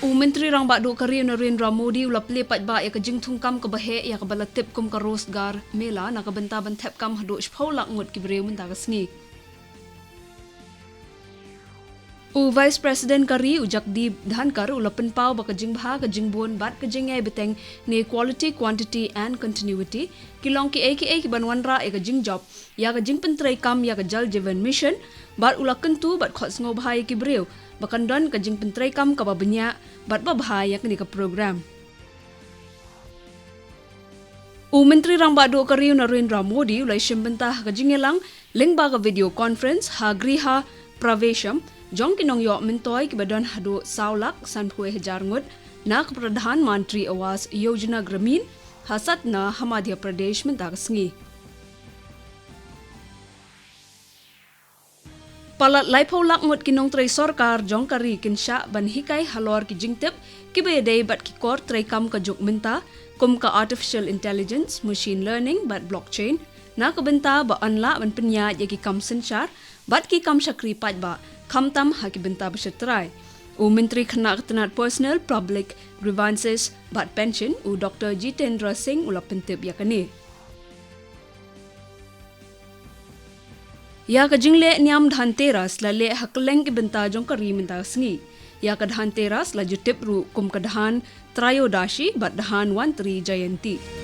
Menteri rang bak duk kari Narendra Modi ulap lepat ba ya kejing tungkam ke bahe ya ke balatip kum ke rosgar mela na ke benta bentep kam haduk shpaulak ngut ki breu menta kesngi. Vice President kari ujak di dhankar ulap penpau ba kejing bha kejing bon bat kejing ai beteng ni quality, quantity and continuity kilong ki ki banwan ra ya kejing job ya kejing pentrai kam ya ke jal jeevan mission bat ulak kentu bat khot ngo bhai ki breu bakan don kejing pentrai kam ka ba benya bat ba bhai ya kini ke program. Menteri rang bak duk kari Narendra Modi ulai shimbentah kejing elang ling ba ka video conference ha griha pravesham jong kinong yok mentoi ki badon hadu saulak sanpue hajar ngut na ke Pradhan Mantri Awas Yojana Gramin hasat na Madhya Pradesh menta kesngi. Palat laipolak ngut kinong tray sorkar jong kari kinsya ban hikai halor ki jingtip ki bayadai bat ki kor tray kam ka juk menta kum ka artificial intelligence, machine learning bat blockchain na ke benta ba anla ban penya ya ki kam senchar bat ki kam syakri pat ba kamtam haki benta berseterai. Menteri Kena Ketenat Personal Public Grievances bat pension Dr. Jitendra Singh ulap pentip ya kini. Ya ka jingle niam dhanteras la le hakleng ki benta jong kari menta sngi. Ya ka dhanteras la jutip ru kum kadhan Trayodashi bat dhan 13 Jayanti.